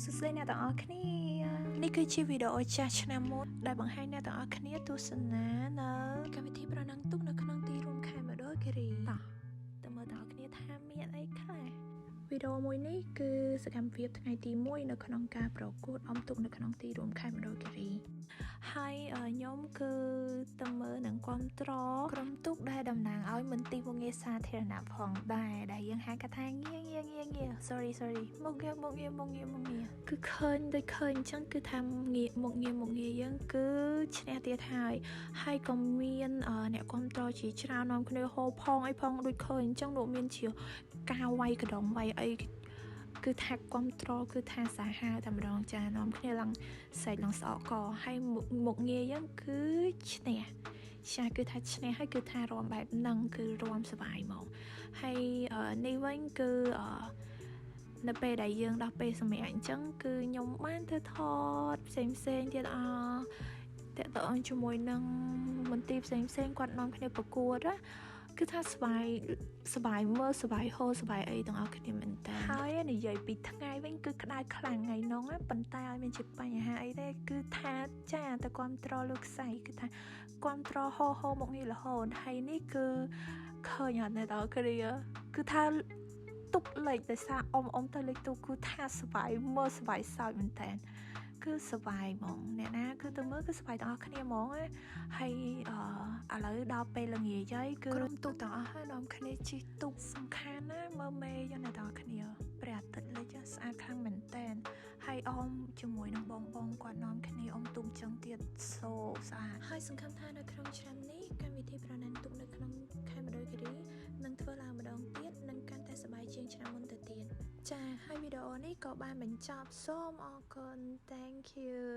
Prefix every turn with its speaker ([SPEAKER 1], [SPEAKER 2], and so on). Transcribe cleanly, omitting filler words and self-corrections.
[SPEAKER 1] សួស្តីអ្នកទាំងអស់គ្នានេះគឺជាវីដេអូចាស់ឆ្នាំមុនដែលបង្ហាញអ្នកទាំងអស់គ្នាទស្សនានៅកម្មវិធីប្រណាំងទូកនៅក្នុងទីរួមខេត្តមណ្ឌលគិរីតោះតើមើលទាំងអស់គ្នាថាមានអីខ្លះវីដេអូមួយនេះគឺសកម្មភាពថ្ងៃទី1នៅក្នុងការប្រកួតអុំទូកនៅក្នុងទីរួមខេត្តមណ្ឌលគិរីហើយខ្ញុំគឺទៅមើលនឹងគ្រប់ត្រក្រុមទូកដែលតំណាងឲ្យមន្ទីរមុខងារសាធារណៈផងដែរដែលយើងហៅថាងារ sorry មុខងារគឺឃើញដូចឃើញអញ្ចឹងគឺថាមុខងារយើងគឺឈ្នះទៀតហើយក៏មានអ្នកគ្រប់ត្រជាច្រើននាំគ្នាហូបផងអីផងដូចឃើញអញ្ចឹងលោកមានជាការវាយកដងវាយអីគឺថាគ្រប់ត្រគឺថាសាហាវតែម្ដងចានាំគ្នាឡើងសេកឡើងស្អកកហើយមុខងារយើងគឺឈ្នះចាគឺថាឈ្នះហើយគឺថារំបែបហ្នឹងគឺរំសប្បាយហ្មងហើយនេះវិញគឺនៅពេលដែលយើងដល់ពេលសម្រាប់អញ្ចឹងគឺខ្ញុំបានទៅថតផ្សេងទៀតតើតើជាមួយនឹងមន្ទីរផ្សេងគាត់នាំគ្នាប្រកួតណាគឺថាសប្បាយមើលសប្បាយហូរសប្បាយអីទាំងអស់គ្នាមែនតើហើយនិយាយពីថ្ងៃវិញគឺក្តៅខ្លាំងថ្ងៃនោះប៉ុន្តែឲ្យមានជាបញ្ហាអីទេគឺថាចាតែគ្រប់ត្រលើខ្សែគឺថាគ្រប់ត្រហូរមកនេះរហូតហើយនេះគឺឃើញអត់នៅដល់គ្រាគឺថាទុកលេខតែសារអ៊ំទៅលេខទូគឺថាសប្បាយមើលសប្បាយសើចមែនតើគឺសប្បាយហ្មងអ្នកណាគឺទៅមើលគឺសប្បាយទាំងអស់គ្នាហ្មងហើយឥឡូវដល់ពេលល្ងាចហើយគឺក្រុមទូកទាំងអស់ហើយនាំគ្នាជិះទូកសំខាន់ណាមើលមេយ៉ាងណាទាំងអស់គ្នាព្រះអាទិត្យលេចស្អាតខ្លាំងមែនតើហើយអមជាមួយនឹងបងគាត់នាំគ្នាអមទូកចឹងទៀតសូស្អាតហើយសង្ឃឹមថានៅក្នុងឆ្នាំនេះកម្មវិធីប្រណាំងទូកនៅក្នុងខេត្តមណ្ឌលគិរីនឹងធ្វើឡើងម្ដងទៀតនឹងកាន់តែសប្បាយជាងឆ្នាំមុនទៅទៀតចាហើយវីដេអូនេះក៏បានបញ្ចប់សូមអរគុណ thank you